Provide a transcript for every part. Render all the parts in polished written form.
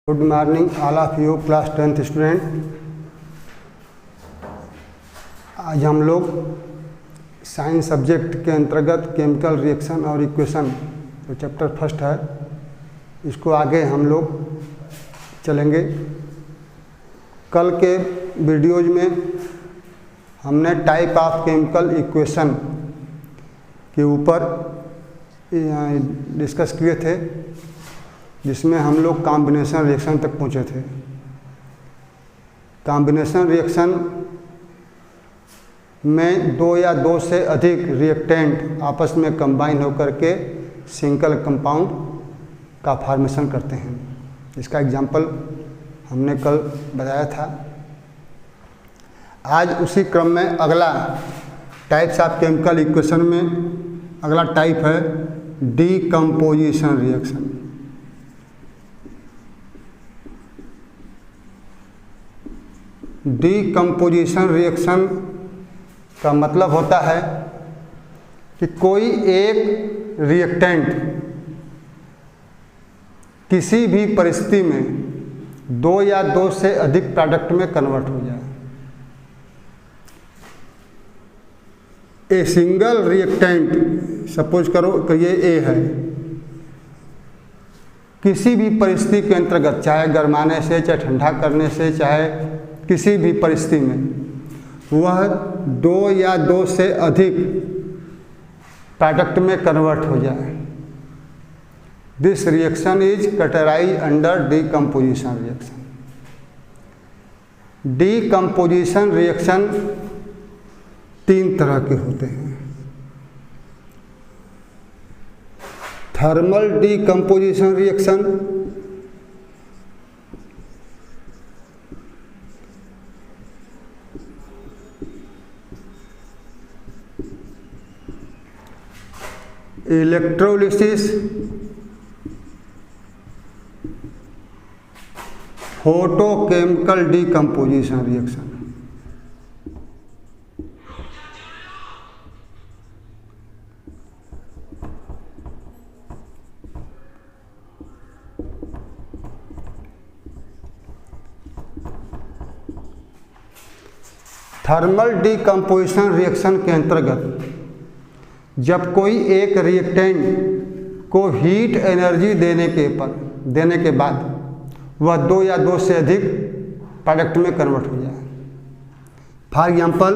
Good morning all of you class 10th student. आज हम लोग साइंस सब्जेक्ट के अंतर्गत केमिकल रिएक्शन और इक्वेशन जो चैप्टर फर्स्ट है इसको आगे हम लोग चलेंगे। कल के वीडियोज में हमने टाइप ऑफ केमिकल इक्वेशन के ऊपर डिस्कस किए थे, जिसमें हम लोग कॉम्बिनेशन रिएक्शन तक पहुँचे थे। कॉम्बिनेशन रिएक्शन में दो या दो से अधिक रिएक्टेंट आपस में कंबाइन होकर के सिंगल कंपाउंड का फॉर्मेशन करते हैं। इसका एग्जांपल हमने कल बताया था। आज उसी क्रम में अगला टाइप्स ऑफ केमिकल इक्वेशन में अगला टाइप है डीकम्पोजिशन रिएक्शन। डीकम्पोजिशन रिएक्शन का मतलब होता है कि कोई एक रिएक्टेंट किसी भी परिस्थिति में दो या दो से अधिक प्रोडक्ट में कन्वर्ट हो जाए। ए सिंगल रिएक्टेंट, सपोज करो कि ये ए है, किसी भी परिस्थिति के अंतर्गत, चाहे गरमाने से, चाहे ठंडा करने से, चाहे किसी भी परिस्थिति में वह दो या दो से अधिक प्रोडक्ट में कन्वर्ट हो जाए। This reaction is categorised under decomposition reaction. Decomposition reaction तीन तरह के होते हैं। Thermal decomposition reaction, electrolysis, photochemical decomposition reaction. Thermal decomposition reaction के अंतर्गत जब कोई एक रिएक्टेंट को हीट एनर्जी देने के बाद वह दो या दो से अधिक प्रोडक्ट में कन्वर्ट हो जाए। For example,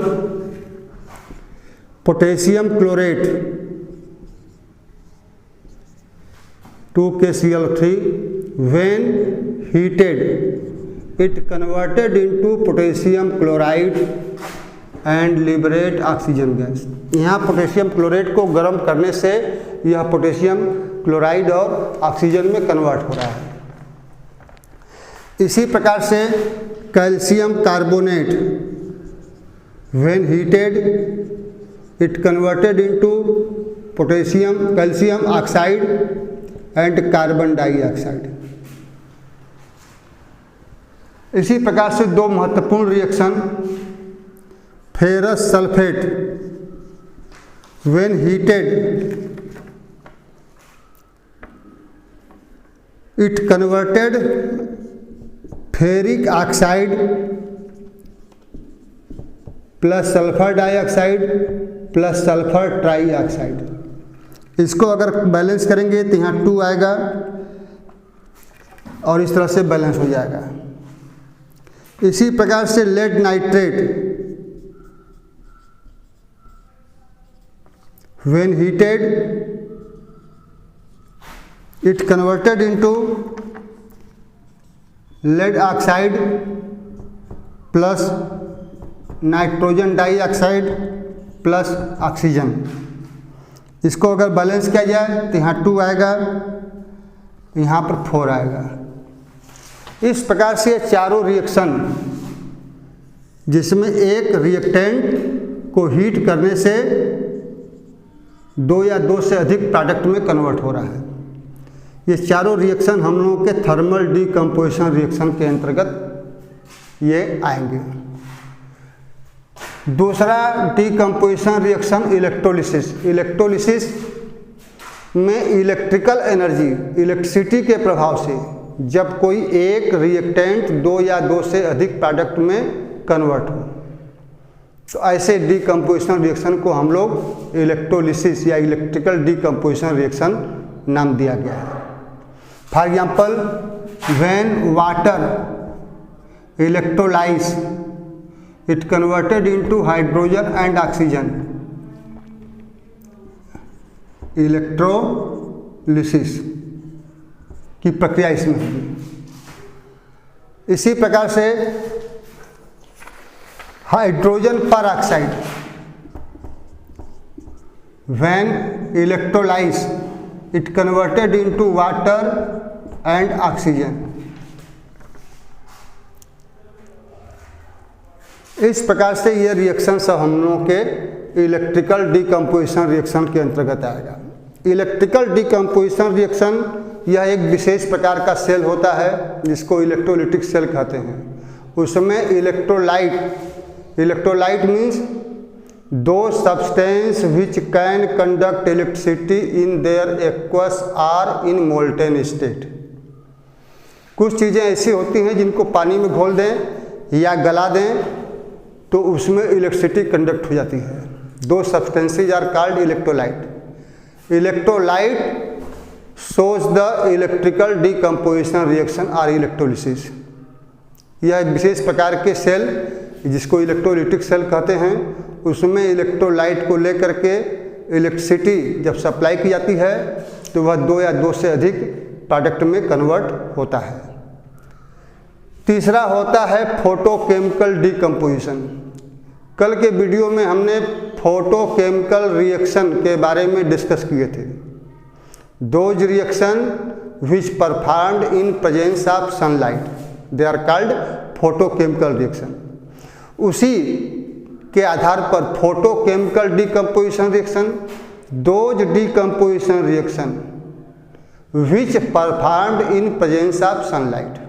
potassium chlorate 2KCl3 when heated it converted into potassium chloride and liberate oxygen gas. यहाँ पोटेशियम क्लोरेट को गर्म करने से यह पोटेशियम क्लोराइड और ऑक्सीजन में कन्वर्ट हो रहा है। इसी प्रकार से calcium carbonate when heated it converted into potassium calcium oxide and carbon dioxide. इसी प्रकार से दो महत्वपूर्ण reaction, ferrous sulphate when heated it converted ferric oxide plus sulphur dioxide plus sulphur trioxide. इसको अगर बैलेंस करेंगे तो यहाँ 2 आएगा और इस तरह से बैलेंस हो जाएगा। इसी प्रकार से lead nitrate when heated it converted into lead oxide plus nitrogen dioxide plus oxygen. इसको अगर बैलेंस किया जाए तो यहाँ 2 आएगा, यहाँ पर 4 आएगा। इस प्रकार से चारों रिएक्शन जिसमें एक रिएक्टेंट को हीट करने से दो या दो से अधिक प्रोडक्ट में कन्वर्ट हो रहा है, ये चारों रिएक्शन हम लोगों के थर्मल डीकम्पोजिशन रिएक्शन के अंतर्गत ये आएंगे। दूसरा डीकम्पोजिशन रिएक्शन इलेक्ट्रोलिसिस। इलेक्ट्रोलिसिस में इलेक्ट्रिकल एनर्जी, इलेक्ट्रिसिटी के प्रभाव से जब कोई एक रिएक्टेंट दो या दो से अधिक प्रोडक्ट में कन्वर्ट हो। तो ऐसे डीकम्पोजिशन रिएक्शन को हम लोग इलेक्ट्रोलिसिस या इलेक्ट्रिकल डीकम्पोजिशन रिएक्शन नाम दिया गया है। For example, when water electrolysed it converted into hydrogen and oxygen, electrolysis की प्रक्रिया इसमें होगी। इसी प्रकार से हाइड्रोजन पर oxide when electrolysed it converted into water and oxygen. इस प्रकार से ये रिएक्शन सब हम लोगों के इलेक्ट्रिकल डीकम्पोजिशन रिएक्शन के अंतर्गत आएगा। इलेक्ट्रिकल डीकम्पोजिशन रिएक्शन यह एक विशेष प्रकार का सेल होता है जिसको इलेक्ट्रोलिटिक सेल कहते हैं। उसमें electrolyte means those substance which can conduct electricity in their aqueous or in molten state. कुछ चीज़ें ऐसी होती हैं जिनको पानी में घोल दें या गला दें तो उसमें इलेक्ट्रिसिटी कंडक्ट हो जाती है। Those substances are called electrolyte. Electrolyte shows the electrical decomposition reaction or electrolysis। यह एक विशेष प्रकार के सेल जिसको इलेक्ट्रोलिटिक सेल कहते हैं, उसमें इलेक्ट्रोलाइट को लेकर के इलेक्ट्रिसिटी जब सप्लाई की जाती है तो वह दो या दो से अधिक प्रोडक्ट में कन्वर्ट होता है। तीसरा होता है फोटोकेमिकल डीकम्पोजिशन। कल के वीडियो में हमने फोटोकेमिकल रिएक्शन के बारे में डिस्कस किए थे। Those reaction which performed in presence of sunlight, they are called photochemical reaction। उसी के आधार पर photochemical decomposition reaction, those decomposition reaction which performed in presence of sunlight।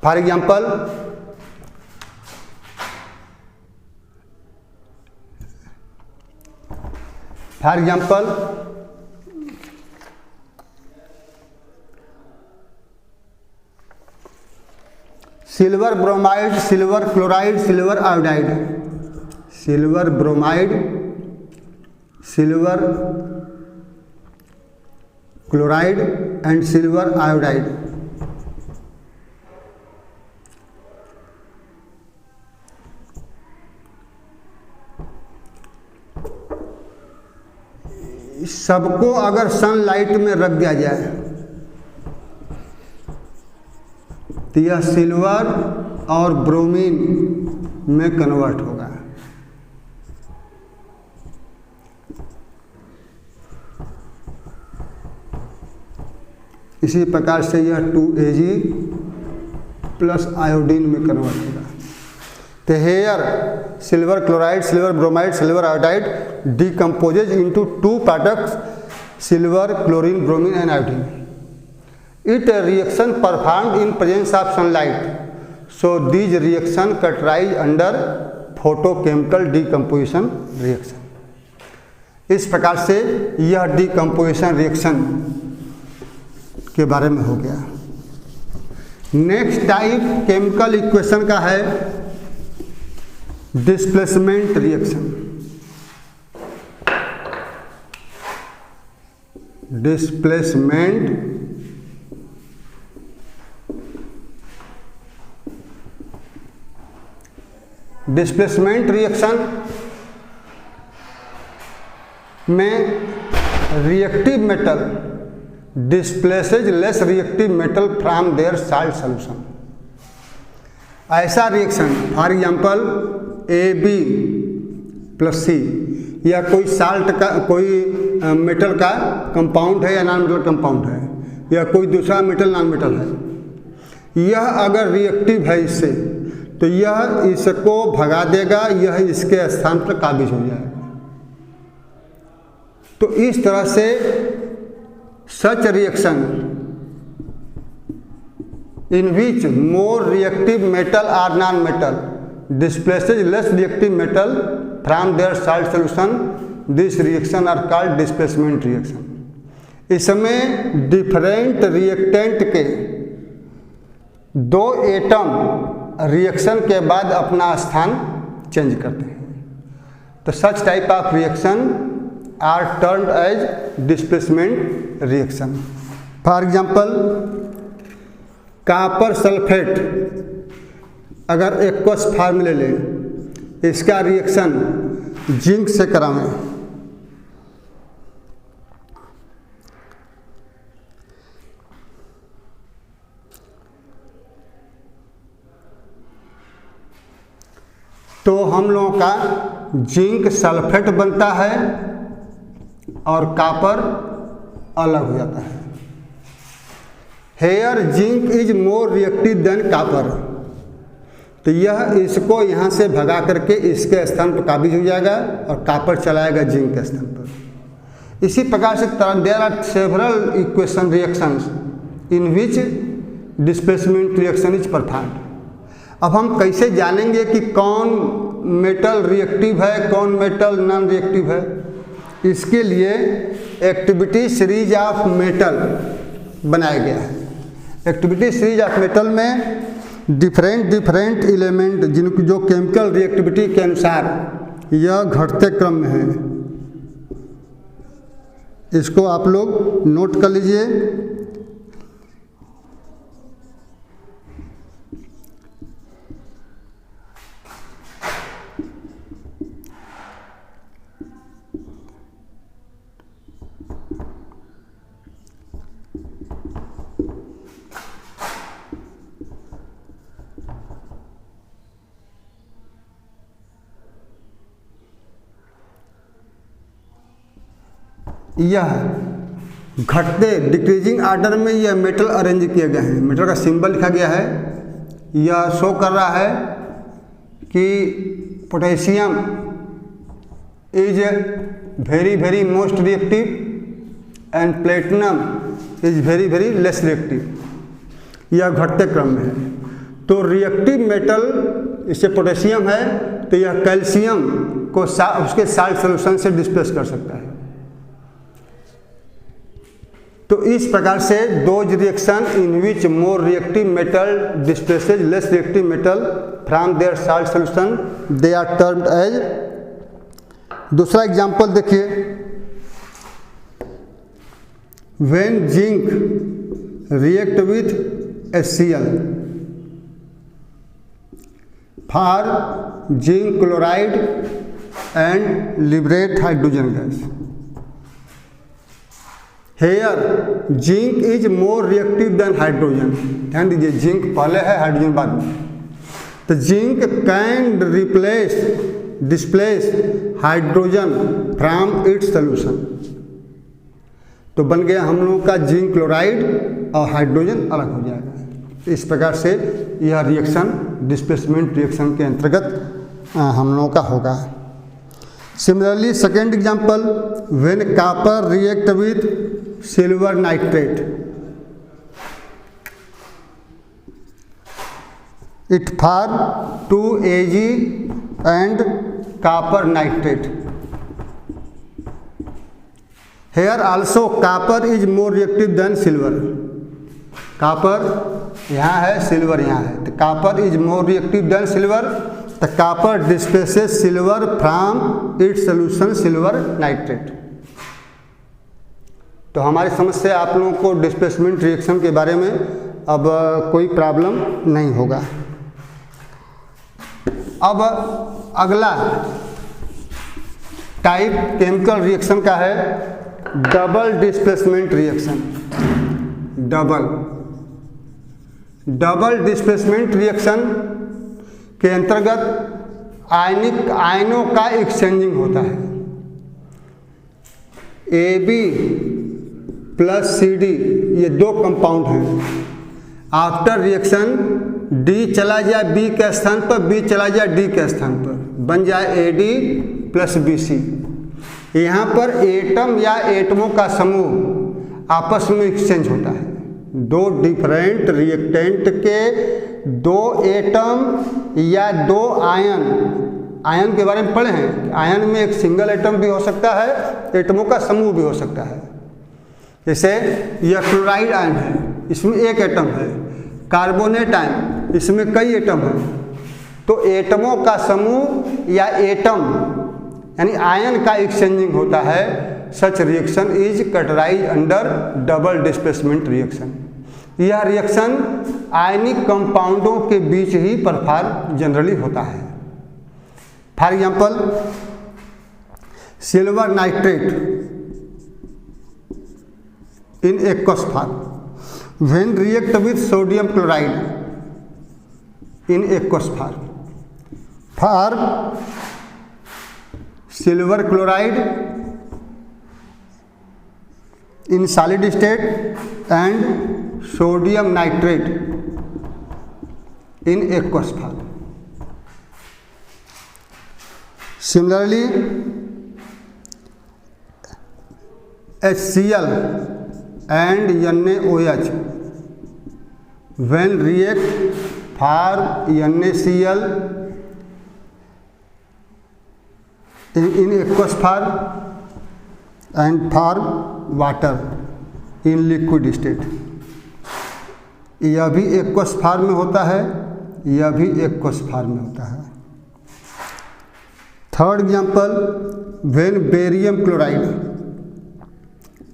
For example, silver bromide, silver chloride, silver iodide. Silver bromide, silver chloride and silver iodide. सबको अगर sunlight में रख दिया जाए तो यह सिल्वर और ब्रोमीन में कन्वर्ट होगा। इसी प्रकार से यह 2Ag प्लस आयोडीन में कन्वर्ट होगा। तो here silver chloride, silver bromide, silver iodide decomposes into two products, silver, chlorine, bromine and iodine. It reaction performed in presence of sunlight, so these reaction categorize under photochemical decomposition reaction। इस प्रकार से यह decomposition reaction के बारे में हो गया। Next type chemical equation का है डिस्प्लेसमेंट रिएक्शन। डिस्प्लेसमेंट रिएक्शन में reactive metal displaces less reactive metal from their salt solution. ऐसा reaction for example AB plus C या कोई साल्ट का कोई मेटल का कंपाउंड है या नॉन मेटल कंपाउंड है या कोई दूसरा मेटल नॉन मेटल है, यह अगर रिएक्टिव है इससे तो यह इसको भगा देगा, यह इसके स्थान पर काबिज हो जाएगा। तो इस तरह से such reaction in which more reactive metal or non metal displaces less reactive metal from their salt solution, this reaction are called displacement reaction. इसमें डिफरेंट रिएक्टेंट के 2 एटम रिएक्शन के बाद अपना स्थान चेंज करते हैं। तो such type of reaction are termed as displacement reaction. For example, copper sulphate अगर एक्वस फॉर्म ले लें, इसका रिएक्शन जिंक से करावें, तो हम लोगों का जिंक सल्फेट बनता है और कॉपर अलग हो जाता है। Here zinc is more reactive than copper, तो यह इसको यहाँ से भगा करके इसके स्थान पर काबिज हो जाएगा और कॉपर चलाएगा जिंक के स्थान पर। इसी प्रकार से there are several equation reactions in which displacement reaction is performed. अब हम कैसे जानेंगे कि कौन मेटल रिएक्टिव है, कौन मेटल नॉन रिएक्टिव है? इसके लिए एक्टिविटी सीरीज ऑफ मेटल बनाया गया है। एक्टिविटी सीरीज ऑफ मेटल में डिफरेंट एलिमेंट जिनकी जो केमिकल रिएक्टिविटी के अनुसार यह घटते क्रम में है, इसको आप लोग नोट कर लीजिए। यह घटते डिक्रीजिंग ऑर्डर में यह मेटल अरेंज किए गए हैं। मेटल का सिंबल लिखा गया है। यह शो कर रहा है कि potassium is very most reactive and platinum is very less reactive. यह घटते क्रम में है। तो रिएक्टिव मेटल इससे पोटेशियम है, तो यह कैल्शियम को उसके साल्ट सोल्यूशन से डिस्प्लेस कर सकता है। तो इस प्रकार से those reaction in which more reactive metal displaces less reactive metal from their salt solution they are termed as. दूसरा एग्जांपल देखिए, when zinc react with HCl for zinc chloride and liberate hydrogen gas. Here zinc is more reactive than hydrogen. ध्यान दीजिए, zinc पहले है, hydrogen बाद में। तो zinc can displace hydrogen from its solution. तो बन गया हम लोगों का जिंक क्लोराइड और हाइड्रोजन अलग हो जाएगा। इस प्रकार से यह रिएक्शन डिस्प्लेसमेंट रिएक्शन के अंतर्गत हम लोगों का होगा। Similarly second example, when copper react with silver nitrate it form 2 Ag and copper nitrate. Here also copper is more reactive than silver. Copper यहाँ है, सिल्वर यहाँ है, तो copper is more reactive than silver. तो copper displaces silver from its solution silver nitrate. तो हमारी समझ से आप लोगों को डिस्प्लेसमेंट रिएक्शन के बारे में अब कोई प्रॉब्लम नहीं होगा। अब अगला टाइप केमिकल रिएक्शन का है double displacement reaction. Double displacement reaction के अंतर्गत आयनों का एक्सचेंजिंग होता है। AB प्लस CD ये 2 कंपाउंड हैं। आफ्टर रिएक्शन D चला जाए B के स्थान पर, B चला जाए D के स्थान पर, बन जाए AD प्लस BC। यहाँ पर एटम या एटमों का समूह आपस में एक्सचेंज होता है। 2 डिफरेंट रिएक्टेंट के 2 एटम या 2 आयन के बारे में पढ़े हैं। आयन में एक सिंगल एटम भी हो सकता है, एटमों का समूह भी हो सकता है। जैसे यह क्लोराइड आयन है, इसमें एक एटम है। कार्बोनेट आयन, इसमें कई एटम हैं। तो एटमों का समूह या एटम यानी आयन का एक्सचेंजिंग होता है। Such reaction is categorize under double displacement reaction. यह रिएक्शन आयनिक कंपाउंडों के बीच ही परफॉर्म जनरली होता है। For example, silver nitrate in aqueous form when react with sodium chloride in aqueous form. For silver chloride in solid state and sodium nitrate in aqueous form. Similarly, HCl and NaOH when react form NaCl in aqueous form and form water in liquid state. यह भी aqueous form में होता है, यह भी aqueous form में होता है। Third example, when barium chloride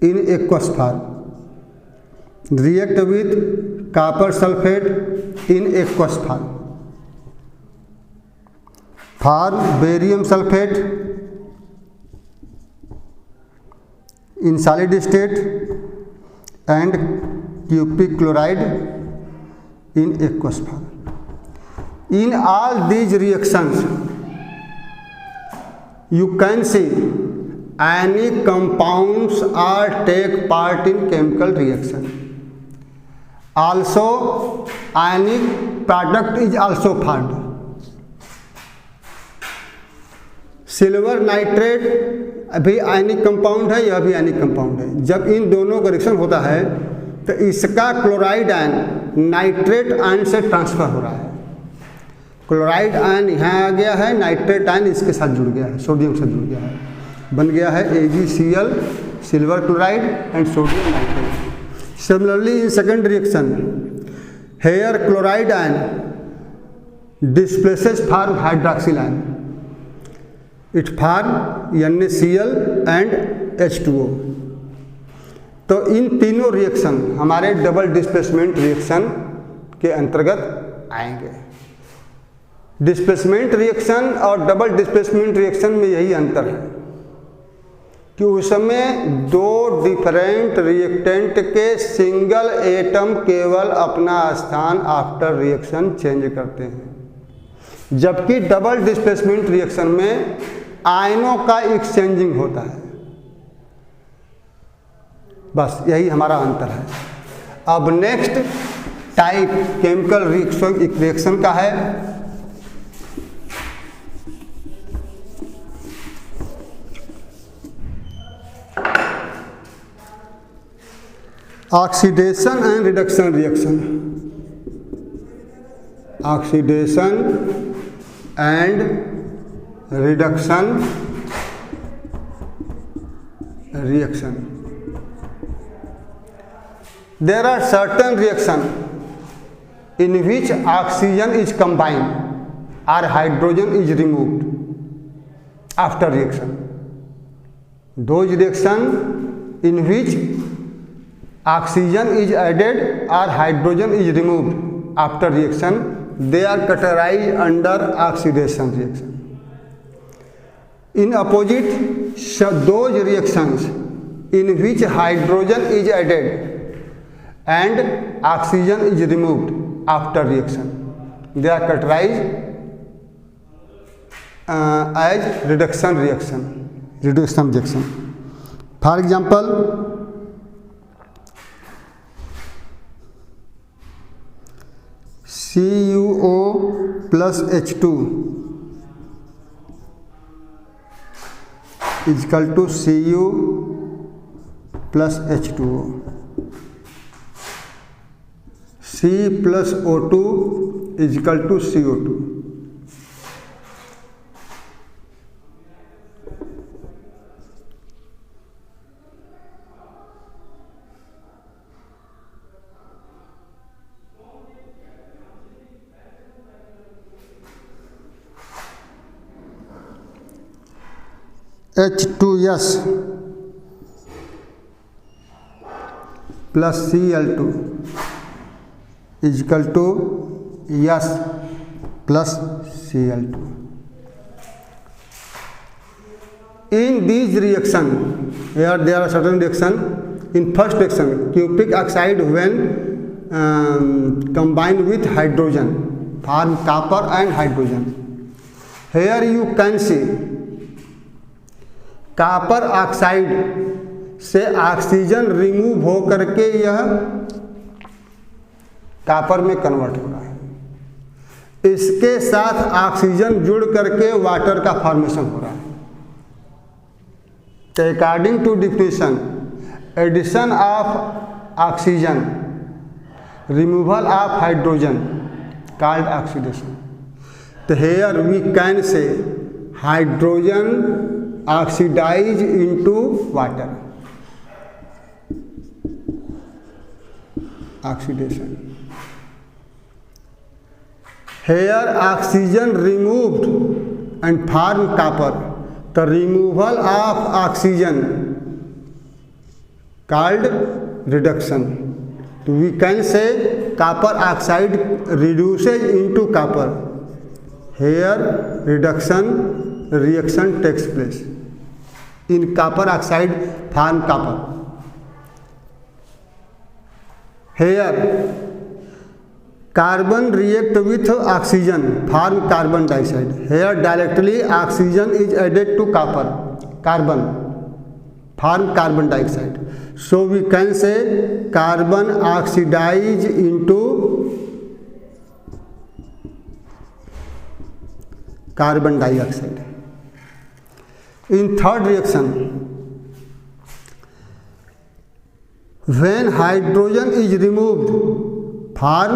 in aqueous form react with copper sulphate in aqueous form. For barium sulphate in solid state and cupric chloride in aqueous form. In all these reactions you can see ionic compounds are take part in chemical reaction. Also ionic product is also formed. Silver nitrate अभी ionic compound है, यह भी ionic compound है। जब इन दोनों का reaction होता है तो इसका क्लोराइड आयन नाइट्रेट आयन से ट्रांसफर हो रहा है। क्लोराइड आयन यहाँ आ गया है, नाइट्रेट आयन इसके साथ जुड़ गया है, सोडियम से जुड़ गया है, बन गया है AgCl silver chloride and sodium nitrate. Similarly in second reaction here chloride ion displaces form hydroxyl ion, it form NaCl and H2O। तो इन तीनों रिएक्शन हमारे डबल डिस्प्लेसमेंट रिएक्शन के अंतर्गत आएंगे। डिस्प्लेसमेंट रिएक्शन और डबल डिस्प्लेसमेंट रिएक्शन में यही अंतर है कि उसमें दो डिफरेंट रिएक्टेंट के सिंगल एटम केवल अपना स्थान आफ्टर रिएक्शन चेंज करते हैं, जबकि डबल डिस्प्लेसमेंट रिएक्शन में आयनों का एक्सचेंजिंग होता है। बस यही हमारा अंतर है। अब नेक्स्ट टाइप केमिकल रिएक्शन का है oxidation and reduction reaction. Oxidation and reduction reaction. There are certain reaction in which oxygen is combined or hydrogen is removed after reaction. Those reaction in which oxygen is added or hydrogen is removed after reaction, they are categorized under oxidation reaction. In opposite, those reactions in which hydrogen is added and oxygen is removed after reaction, they are categorized as reduction reaction. For example, CuO plus H2 is equal to Cu plus H2O. C plus O2 is equal to CO2. H2S plus Cl2 is equal to S plus Cl2. In these reaction, here there are certain reaction. In first reaction, cupric oxide when combined with hydrogen form copper and hydrogen. Here you can see copper oxide से oxygen remove हो करके यह copper में convert हो रहा है। इसके साथ ऑक्सीजन जुड़ करके वाटर का फॉर्मेशन हो रहा है। तो according to definition, addition of oxygen, removal of hydrogen called oxidation. तो here we can say hydrogen oxidize into water, oxidation. Here oxygen removed and form copper. The removal of oxygen called reduction. So we can say copper oxide reduces into copper. Here reduction reaction takes place in copper oxide form copper. Here carbon react with oxygen form carbon dioxide. Here directly oxygen is added to copper, carbon form carbon dioxide. So we can say carbon oxidize into carbon dioxide. In third reaction, when hydrogen is removed, form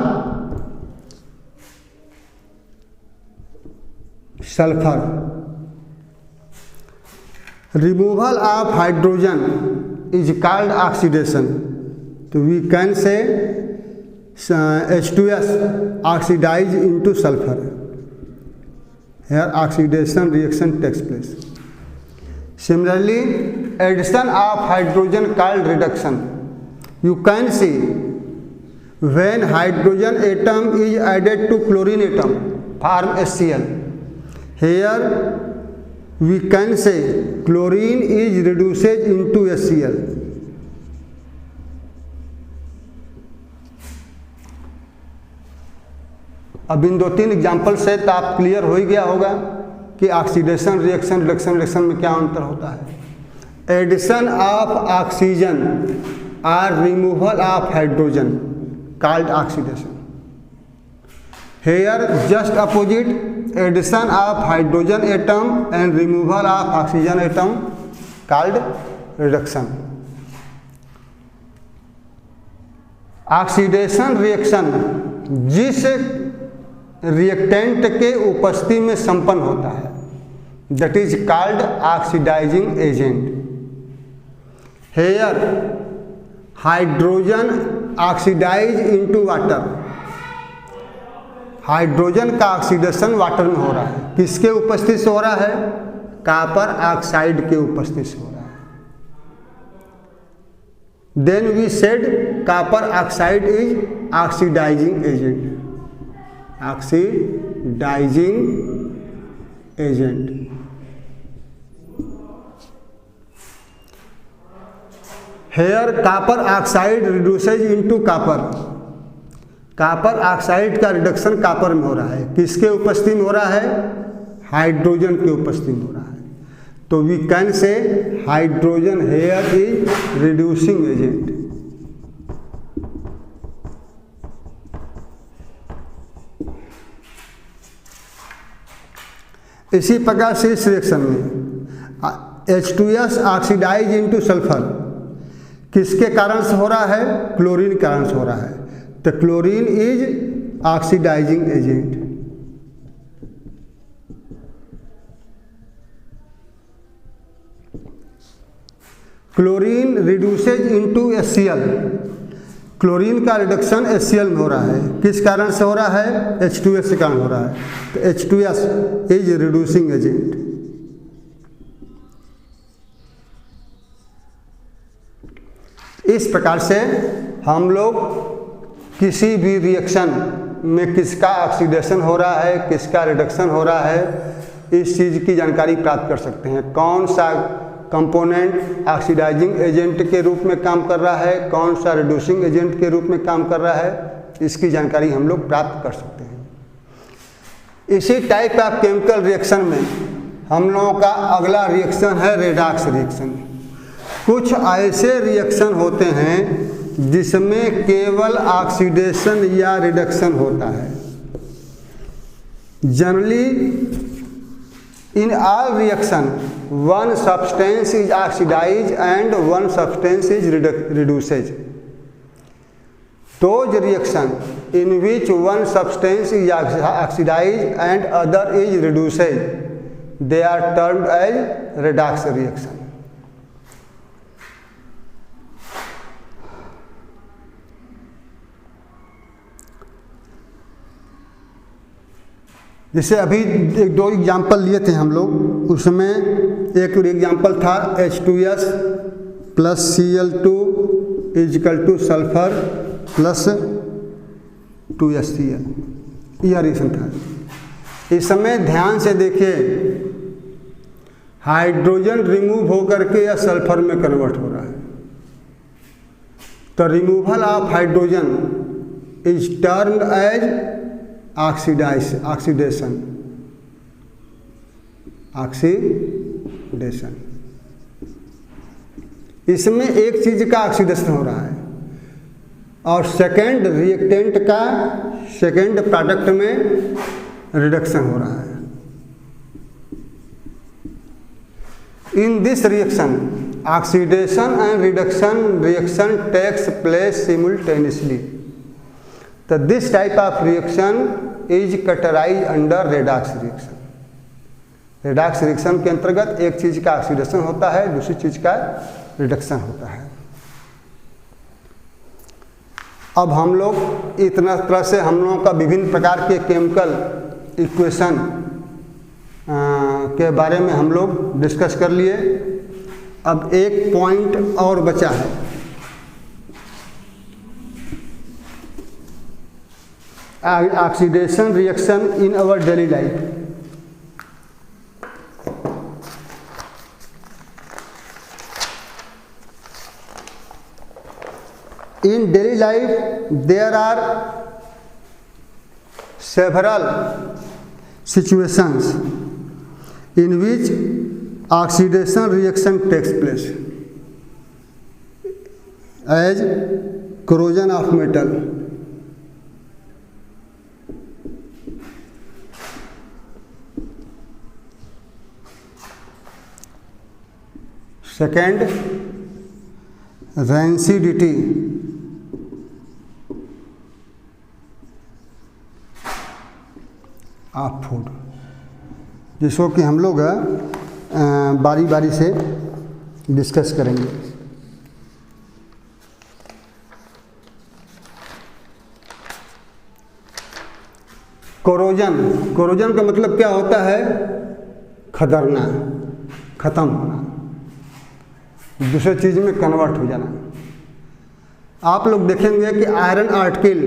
sulfur. Removal of hydrogen is called oxidation. So we can say H2S oxidize into sulfur. Here oxidation reaction takes place. Similarly, addition of hydrogen called reduction. You can see when hydrogen atom is added to chlorine atom form HCl. Here we can say chlorine is reduced into HCl. अब इन 2-3 example से तो आप clear हो ही गया होगा कि oxidation reaction reduction reaction में क्या अंतर होता है। एडिशन ऑफ ऑक्सीजन और removal of hydrogen called oxidation. Here just opposite, addition of hydrogen atom and removal of oxygen atom called reduction. Oxidation reaction जिस रिएक्टेंट के उपस्थिति में संपन्न होता है, that is called oxidizing agent. Here hydrogen oxidize into water. Hydrogen का oxidation water में हो रहा है। किसके उपस्थिति से हो रहा है? कॉपर ऑक्साइड के उपस्थिति से हो रहा है। Then we said copper oxide is oxidizing agent. Oxidizing agent. Here copper oxide reduces into copper. Copper oxide का रिडक्शन कॉपर में हो रहा है। किसके उपस्थिति में हो रहा है? हाइड्रोजन के उपस्थिति में हो रहा है। तो we can say hydrogen here is reducing agent. इसी प्रकार से इस रिएक्शन में H2S ऑक्सीडाइज इनटू सल्फर किसके कारण से हो रहा है? क्लोरीन के कारण से हो रहा है। तो chlorine is oxidizing agent. Chlorine reduces into HCl। Chlorine का रिडक्शन HCl में हो रहा है। किस कारण से हो रहा है? H2S के कारण हो रहा है। तो H2S इज रिड्यूसिंग एजेंट। इस प्रकार से हम लोग किसी भी रिएक्शन में किसका ऑक्सीडेशन हो रहा है, किसका रिडक्शन हो रहा है, इस चीज़ की जानकारी प्राप्त कर सकते हैं। कौन सा कंपोनेंट ऑक्सीडाइजिंग एजेंट के रूप में काम कर रहा है, कौन सा रिड्यूसिंग एजेंट के रूप में काम कर रहा है, इसकी जानकारी हम लोग प्राप्त कर सकते हैं। इसी टाइप ऑफ केमिकल रिएक्शन में हम लोगों का अगला रिएक्शन है रेडॉक्स रिएक्शन। कुछ ऐसे रिएक्शन होते हैं जिसमें केवल ऑक्सीडेशन या रिडक्शन होता है। Generally in all reaction one substance is oxidize and one substance is reduces. Those reaction in which one substance is oxidized and other is reduced, they are termed as redox reaction. जैसे अभी एक दो example लिए थे हम लोग, उसमें एक एग्जाम्पल था H2S plus Cl2 is equal to sulphur plus 2HCl, यह रिएक्शन था। इस समय ध्यान से देखिए, हाइड्रोजन रिमूव होकर के या सल्फर में कन्वर्ट हो रहा है। तो removal of hydrogen is termed as oxidation. इसमें एक चीज का ऑक्सीडेशन हो रहा है और सेकेंड रिएक्टेंट का सेकेंड प्रोडक्ट में रिडक्शन हो रहा है। In this reaction oxidation and reduction reaction takes place simultaneously. तो this type of reaction is categorize under redox reaction. Redox reaction के अंतर्गत एक चीज का ऑक्सीडेशन होता है, दूसरी चीज का रिडक्शन होता है। अब हम लोग इतना तरह से हम लोगों का विभिन्न प्रकार के केमिकल इक्वेशन के बारे में हम लोग डिस्कस कर लिए। अब एक पॉइंट और बचा है, oxidation reaction in our daily life. In daily life, there are several situations in which oxidation reaction takes place, as corrosion of metal, second, rancidity of food, जिसको कि हम लोग बारी बारी से डिस्कस करेंगे। कोरोजन, कोरोजन का मतलब क्या होता है? खदरना, खत्म होना, दूसरे चीज में कन्वर्ट हो जाना। आप लोग देखेंगे कि आयरन आर्टिकल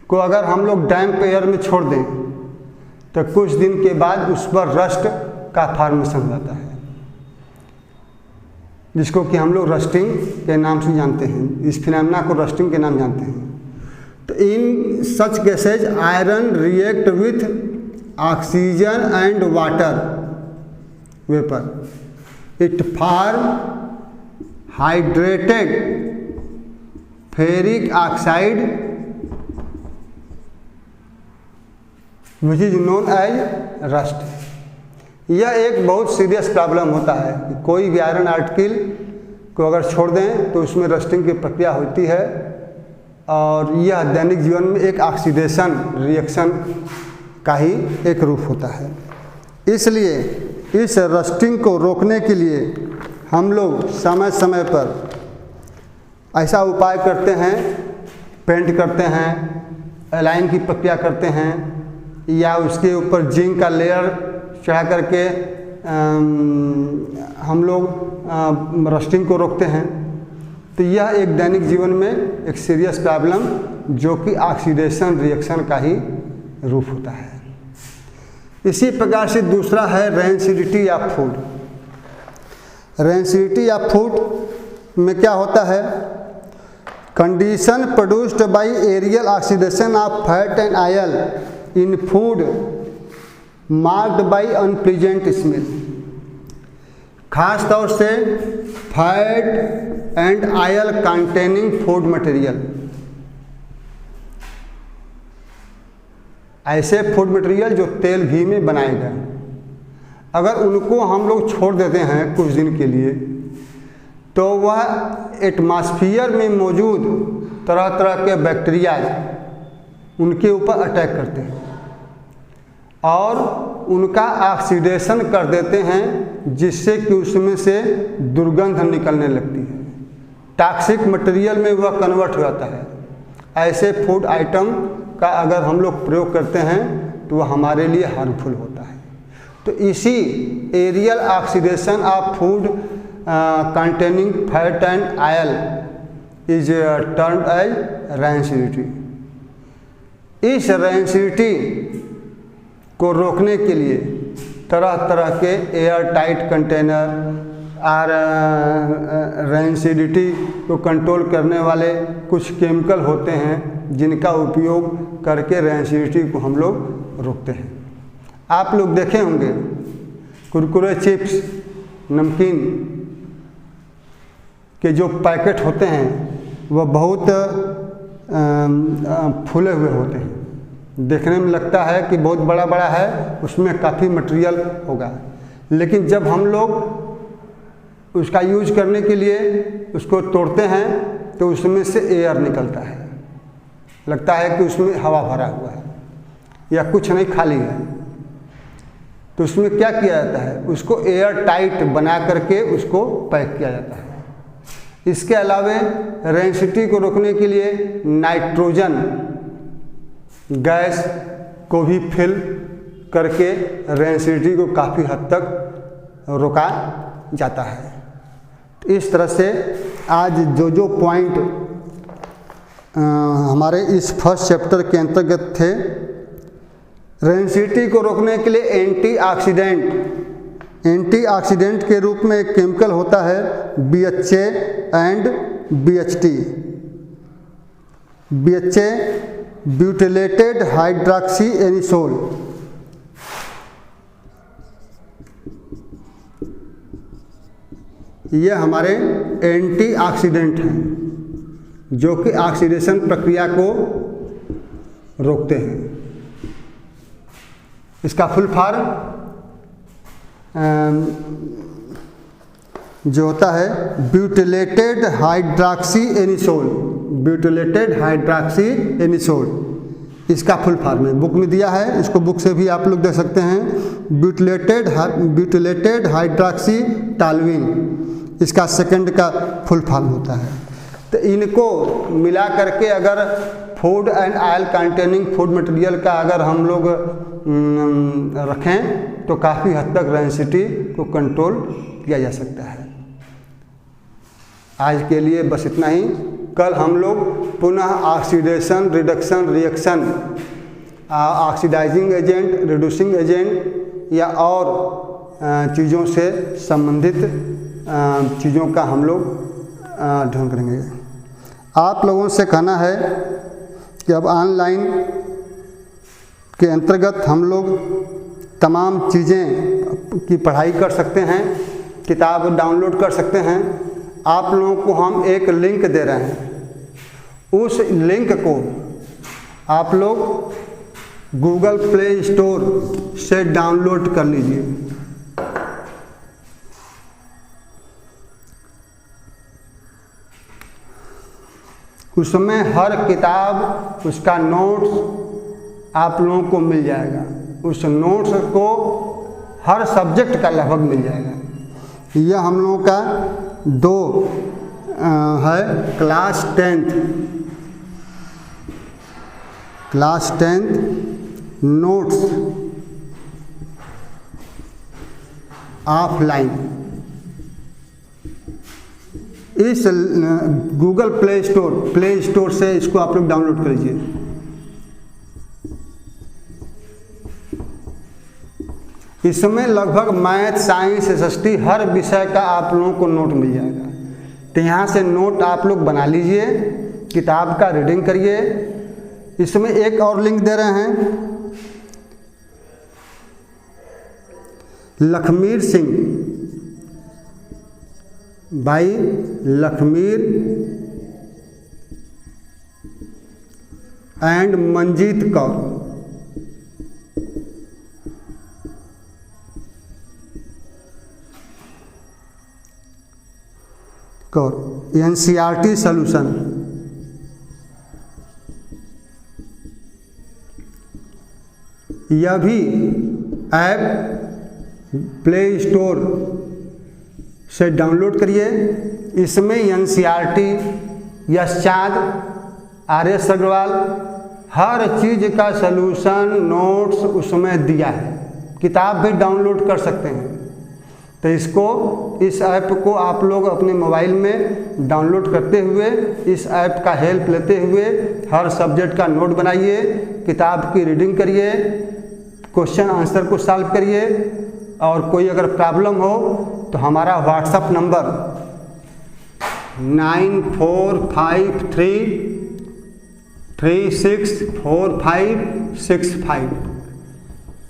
को अगर हम लोग डैम्प एयर में छोड़ दें तो कुछ दिन के बाद उस पर रस्ट का फॉर्मेशन हो जाता है, जिसको कि हम लोग रस्टिंग के नाम से जानते हैं। इस फिनोमेना को रस्टिंग के नाम जानते हैं। तो in such cases iron react with oxygen and water vapour, it form hydrated ferric oxide which is known as rust. यह एक बहुत सीरियस प्रॉब्लम होता है कि कोई भी आयरन आर्टिकल को अगर छोड़ दें तो उसमें रस्टिंग की प्रक्रिया होती है और यह दैनिक जीवन में एक ऑक्सीडेशन रिएक्शन का ही एक रूप होता है। इसलिए इस रस्टिंग को रोकने के लिए हम लोग समय समय पर ऐसा उपाय करते हैं, पेंट करते हैं, एलाइन की प्रक्रिया करते हैं या उसके ऊपर जिंक का लेयर चढ़ा करके हम लोग रस्टिंग को रोकते हैं। तो यह एक दैनिक जीवन में एक सीरियस प्रॉब्लम जो कि ऑक्सीडेशन रिएक्शन का ही रूप होता है। इसी प्रकार से दूसरा है rancidity of food. Rancidity of food में क्या होता है? Condition produced by aerial oxidation of fat and oil in food marked by unpleasant smell. खास तौर से fat and oil containing food material, ऐसे फूड मटेरियल जो तेल घी में बनाए गए, अगर उनको हम लोग छोड़ देते हैं कुछ दिन के लिए तो वह एटमॉस्फेयर में मौजूद तरह तरह के बैक्टीरिया उनके ऊपर अटैक करते हैं और उनका ऑक्सीडेशन कर देते हैं, जिससे कि उसमें से दुर्गंध निकलने लगती है। टॉक्सिक मटेरियल में वह कन्वर्ट हो जाता है। ऐसे फूड आइटम का अगर हम लोग प्रयोग करते हैं तो वह हमारे लिए हार्मफुल होता है। तो इसी aerial oxidation of food containing fat and oil is termed as rancidity. इस रेंसिडिटी को रोकने के लिए तरह तरह के एयर टाइट कंटेनर और रेंसिडिटी को कंट्रोल करने वाले कुछ केमिकल होते हैं जिनका उपयोग करके रेंसिडिटी को हम लोग रोकते हैं। आप लोग देखे होंगे कुरकुरे, चिप्स, नमकीन के जो पैकेट होते हैं वह बहुत फूले हुए होते हैं। देखने में लगता है कि बहुत बड़ा बड़ा है, उसमें काफ़ी मटेरियल होगा, लेकिन जब हम लोग उसका यूज करने के लिए उसको तोड़ते हैं तो उसमें से एयर निकलता है, लगता है कि उसमें हवा भरा हुआ है या कुछ नहीं, खाली है। तो उसमें क्या किया जाता है? उसको एयर टाइट बना करके उसको पैक किया जाता है। इसके अलावे रेंसिडिटी को रोकने के लिए नाइट्रोजन गैस को भी फिल करके रेंसिडिटी को काफ़ी हद तक रोका जाता है। इस तरह से आज जो पॉइंट हमारे इस फर्स्ट चैप्टर के अंतर्गत थे, रेंसिडिटी को रोकने के लिए एंटीऑक्सीडेंट के रूप में एक केमिकल होता है BHA and BHT। BHA butylated hydroxy anisole. ये हमारे एंटीऑक्सीडेंट हैं जो कि ऑक्सीडेशन प्रक्रिया को रोकते हैं। इसका फुल फॉर्म जो होता है butylated hydroxy anisole. Butylated hydroxy anisole इसका फुल फॉर्म है, बुक में दिया है, इसको बुक से भी आप लोग देख सकते हैं। ब्यूटिलेटेड हाइड्रॉक्सी टॉल्यूइन इसका सेकंड का फुल फॉर्म होता है। तो इनको मिला करके अगर food and oil containing food material का अगर हम लोग रखें तो काफ़ी हद तक रेंसिडिटी को कंट्रोल किया जा सकता है। आज के लिए बस इतना ही। कल हम लोग पुनः oxidation reduction reaction, oxidizing agent, reducing agent या और चीज़ों से संबंधित चीज़ों का हम लोग अध्ययन करेंगे। आप लोगों से कहना है कि अब ऑनलाइन के अंतर्गत हम लोग तमाम चीज़ें की पढ़ाई कर सकते हैं, किताब डाउनलोड कर सकते हैं। आप लोगों को हम एक लिंक दे रहे हैं, उस लिंक को आप लोग गूगल प्ले स्टोर से डाउनलोड कर लीजिए। उसमें हर किताब, उसका नोट्स आप लोगों को मिल जाएगा। उस नोट्स को हर सब्जेक्ट का लगभग मिल जाएगा। यह हम लोगों का 2 है क्लास 10th नोट्स ऑफलाइन। इस गूगल प्ले स्टोर से इसको आप लोग डाउनलोड कर लीजिए। इसमें लगभग मैथ, साइंस, एसएसटी हर विषय का आप लोगों को नोट मिल जाएगा। तो यहाँ से नोट आप लोग बना लीजिए, किताब का रीडिंग करिए। इसमें एक और लिंक दे रहे हैं, लखमीर सिंह, भाई Lakhmir and Manjeet Kaur NCERT solution. यह भी ऐप प्ले स्टोर से डाउनलोड करिए। इसमें एनसीईआरटी, यशचांद, आर.एस. अग्रवाल हर चीज़ का सलूशन, नोट्स उसमें दिया है। किताब भी डाउनलोड कर सकते हैं। तो इस ऐप को आप लोग अपने मोबाइल में डाउनलोड करते हुए, इस ऐप का हेल्प लेते हुए हर सब्जेक्ट का नोट बनाइए, किताब की रीडिंग करिए, क्वेश्चन आंसर को सॉल्व करिए। और कोई अगर प्रॉब्लम हो तो हमारा व्हाट्सएप नंबर 9453364565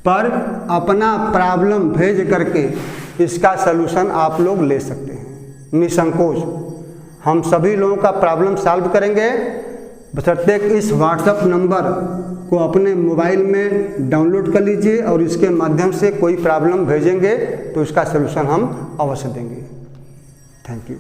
पर अपना प्रॉब्लम भेज करके इसका सलूशन आप लोग ले सकते हैं निसंकोच। हम सभी लोगों का प्रॉब्लम सॉल्व करेंगे, बशर्ते इस व्हाट्सएप नंबर को अपने मोबाइल में डाउनलोड कर लीजिए और इसके माध्यम से कोई प्रॉब्लम भेजेंगे तो इसका सलूशन हम अवश्य देंगे। Thank you.